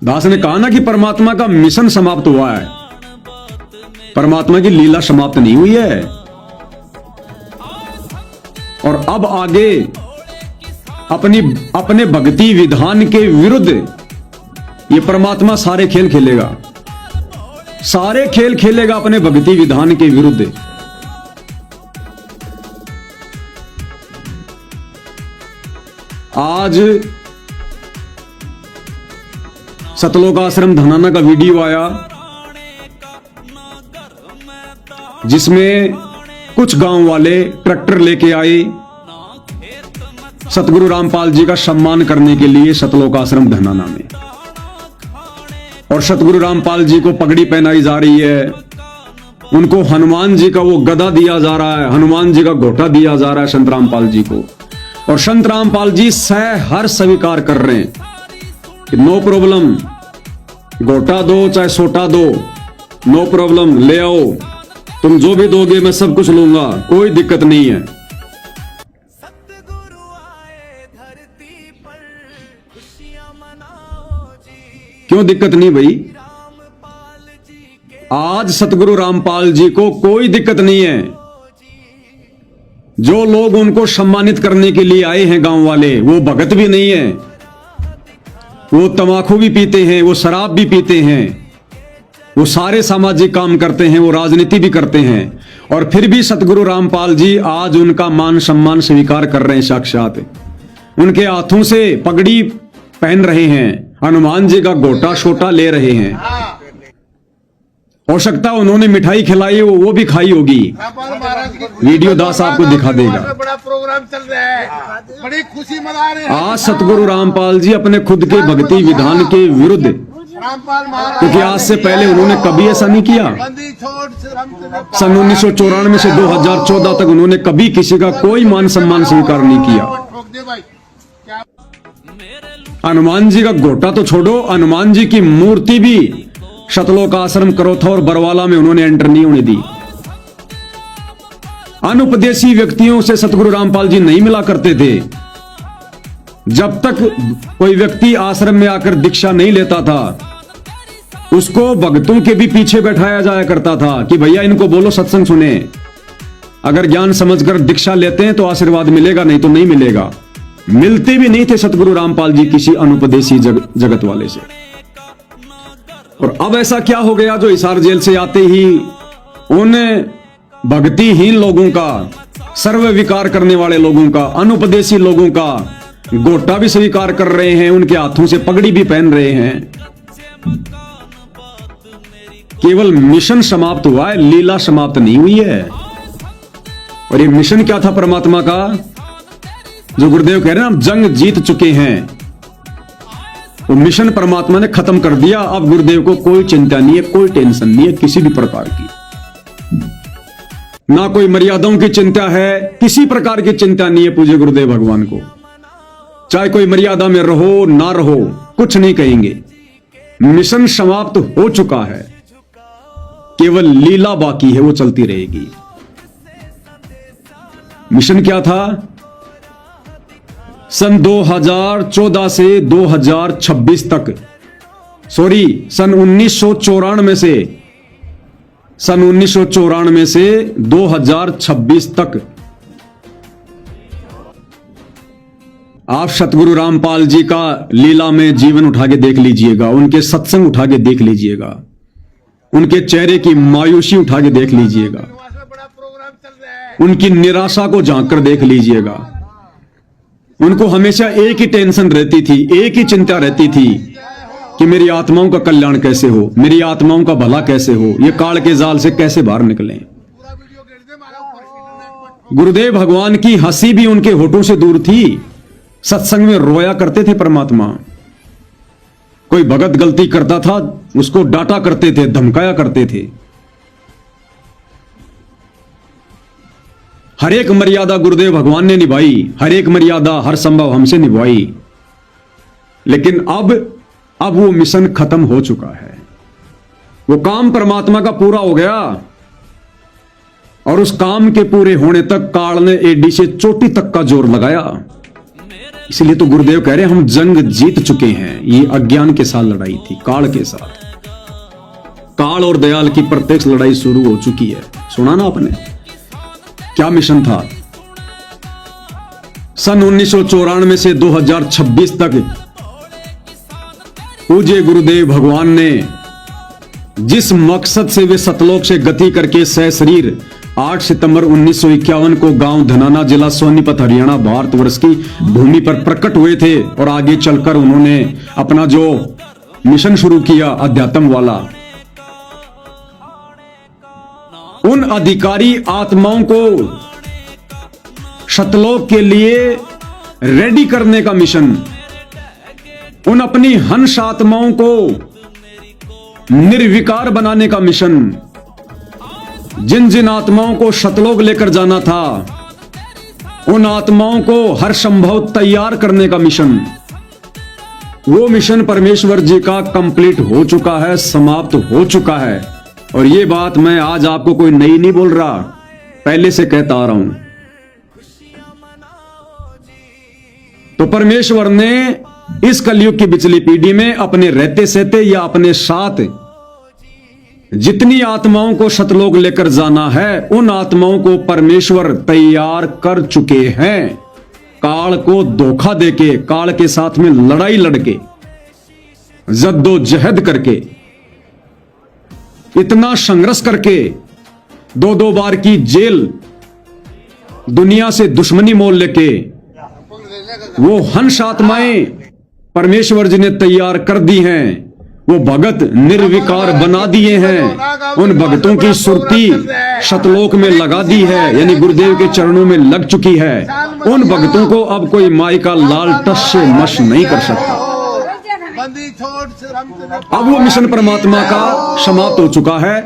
दास ने कहा ना कि परमात्मा का मिशन समाप्त हुआ है, परमात्मा की लीला समाप्त नहीं हुई है। और अब आगे अपने भक्ति विधान के विरुद्ध ये परमात्मा सारे खेल खेलेगा, सारे खेल खेलेगा अपने भक्ति विधान के विरुद्ध। आज सतलोक आश्रम धनाना का वीडियो आया जिसमें कुछ गांव वाले ट्रैक्टर लेके आए सतगुरु रामपाल जी का सम्मान करने के लिए सतलोक आश्रम धनाना में, और सतगुरु रामपाल जी को पगड़ी पहनाई जा रही है, उनको हनुमान जी का वो गदा दिया जा रहा है, हनुमान जी का घोटा दिया जा रहा है संत रामपाल जी को। और संत रामपाल जी हर स्वीकार कर रहे हैं कि नो प्रॉब्लम, घोटा दो चाहे सोटा दो, नो प्रॉब्लम, ले आओ, तुम जो भी दोगे मैं सब कुछ लूंगा, कोई दिक्कत नहीं है। क्यों दिक्कत नहीं भाई? आज सतगुरु रामपाल जी को कोई दिक्कत नहीं है। जो लोग उनको सम्मानित करने के लिए आए हैं गांव वाले, वो भगत भी नहीं है, वो तंबाकू भी पीते हैं, वो शराब भी पीते हैं, वो सारे सामाजिक काम करते हैं, वो राजनीति भी करते हैं, और फिर भी सतगुरु रामपाल जी आज उनका मान सम्मान स्वीकार कर रहे हैं। साक्षात उनके हाथों से पगड़ी पहन रहे हैं, हनुमान जी का गोटा छोटा ले रहे हैं। हो सकता है उन्होंने मिठाई खिलाई हो, वो भी खाई होगी, वीडियो दास आपको दिखा देगा। बड़ा प्रोग्राम चल रहा है, बड़ी खुशी मना रहे हैं। आज सतगुरु रामपाल जी अपने खुद के भक्ति विधान के विरुद्ध, क्योंकि आज से पहले उन्होंने कभी ऐसा नहीं किया। सन 1994 से 2014 तक उन्होंने कभी किसी का कोई मान सम्मान स्वीकार नहीं किया। हनुमान जी का घोटा तो छोड़ो, हनुमान जी की मूर्ति भी सतलोक आश्रम करोथा और बरवाला में उन्होंने एंटर नहीं होने दी। अनुपदेशी व्यक्तियों से सतगुरु रामपाल जी नहीं मिला करते थे। जब तक कोई व्यक्ति आश्रम में आकर दीक्षा नहीं लेता था, उसको भक्तों के भी पीछे बैठाया जाया करता था कि भैया इनको बोलो सत्संग सुने, अगर ज्ञान समझकर दीक्षा लेते हैं तो आशीर्वाद मिलेगा, नहीं तो नहीं मिलेगा। मिलते भी नहीं थे सतगुरु रामपाल जी किसी अनुपदेशी जगत वाले से। और अब ऐसा क्या हो गया जो हिसार जेल से आते ही उन भक्तिहीन लोगों का, सर्व विकार करने वाले लोगों का, अनुपदेशी लोगों का गोटा भी स्वीकार कर रहे हैं, उनके हाथों से पगड़ी भी पहन रहे हैं। केवल मिशन समाप्त हुआ है, लीला समाप्त नहीं हुई है। और ये मिशन क्या था परमात्मा का? जो गुरुदेव कह रहे हैं हम जंग जीत चुके हैं, वो मिशन परमात्मा ने खत्म कर दिया। अब गुरुदेव को कोई चिंता नहीं है, कोई टेंशन नहीं है किसी भी प्रकार की, ना कोई मर्यादाओं की चिंता है, किसी प्रकार की चिंता नहीं है पूज्य गुरुदेव भगवान को। चाहे कोई मर्यादा में रहो ना रहो, कुछ नहीं कहेंगे, मिशन समाप्त हो चुका है, केवल लीला बाकी है, वो चलती रहेगी। मिशन क्या था? सन 2014 से 2026 तक, सॉरी सन 1994 से, सन 1994 से 2026 तक आप सतगुरु रामपाल जी का लीला में जीवन उठा के देख लीजिएगा, उनके सत्संग उठा के देख लीजिएगा, उनके चेहरे की मायूसी उठा के देख लीजिएगा, उनकी निराशा को झांक कर देख लीजिएगा। उनको हमेशा एक ही टेंशन रहती थी, एक ही चिंता रहती थी कि मेरी आत्माओं का कल्याण कैसे हो, मेरी आत्माओं का भला कैसे हो, ये काल के जाल से कैसे बाहर निकलें। गुरुदेव भगवान की हंसी भी उनके होठों से दूर थी। सत्संग में रोया करते थे परमात्मा। कोई भगत गलती करता था उसको डांटा करते थे, धमकाया करते थे। हर एक मर्यादा गुरुदेव भगवान ने निभाई, हर एक मर्यादा हर संभव हमसे निभाई। लेकिन अब वो मिशन खत्म हो चुका है, वो काम परमात्मा का पूरा हो गया। और उस काम के पूरे होने तक काल ने एडी से चोटी तक का जोर लगाया। इसलिए तो गुरुदेव कह रहे हैं हम जंग जीत चुके हैं। ये अज्ञान के साथ लड़ाई थी, काल के साथ। काल और दयाल की प्रत्यक्ष लड़ाई शुरू हो चुकी है। सुना ना आपने क्या मिशन था? सन 1994 से 2026 तक पूज्य गुरुदेव भगवान ने जिस मकसद से वे सतलोक से गति करके सशरीर 8 सितंबर 1951 को गांव धनाना, जिला सोनीपत, हरियाणा, भारतवर्ष की भूमि पर प्रकट हुए थे और आगे चलकर उन्होंने अपना जो मिशन शुरू किया अध्यात्म वाला, उन अधिकारी आत्माओं को सतलोक के लिए रेडी करने का मिशन, उन अपनी हंस आत्माओं को निर्विकार बनाने का मिशन, जिन जिन आत्माओं को सतलोक लेकर जाना था उन आत्माओं को हर संभव तैयार करने का मिशन, वो मिशन परमेश्वर जी का कंप्लीट हो चुका है, समाप्त हो चुका है। और ये बात मैं आज आपको कोई नई नहीं बोल रहा, पहले से कहता आ रहा हूं। तो परमेश्वर ने इस कलयुग की बिचली पीढ़ी में अपने रहते सहते या अपने साथ जितनी आत्माओं को सतलोक लेकर जाना है उन आत्माओं को परमेश्वर तैयार कर चुके हैं। काल को धोखा देके, काल के साथ में लड़ाई लड़के, जद्दोजहद करके, इतना संघर्ष करके, 2-2 बार की जेल, दुनिया से दुश्मनी मोल लेके वो हंस आत्माएं परमेश्वर जी ने तैयार कर दी हैं। वो भगत निर्विकार बना दिए हैं। उन भगतों की सुरती सतलोक में लगा दी है, यानी गुरुदेव के चरणों में लग चुकी है। उन भगतों को अब कोई माई का लाल टस से मश नहीं कर सकता। अब वो मिशन परमात्मा का समाप्त हो चुका है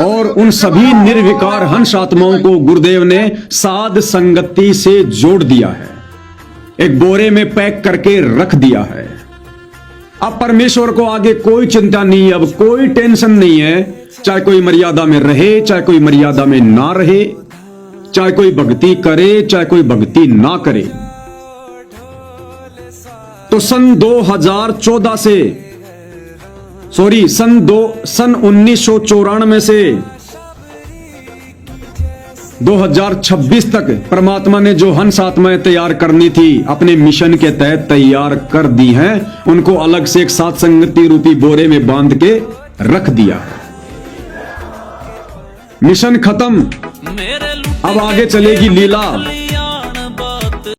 और उन सभी निर्विकार हंस आत्माओं को गुरुदेव ने साध संगति से जोड़ दिया है, एक बोरे में पैक करके रख दिया है। अब परमेश्वर को आगे कोई चिंता नहीं, अब कोई टेंशन नहीं है। चाहे कोई मर्यादा में रहे, चाहे कोई मर्यादा में ना रहे, चाहे कोई भक्ति करे, चाहे कोई भक्ति ना करे। तो सन 2014 से सन 1994 से 2026 तक परमात्मा ने जो हंस आत्माएं तैयार करनी थी अपने मिशन के तहत तैयार कर दी हैं। उनको अलग से एक साथ संगति रूपी बोरे में बांध के रख दिया। मिशन खत्म, अब आगे चलेगी लीला।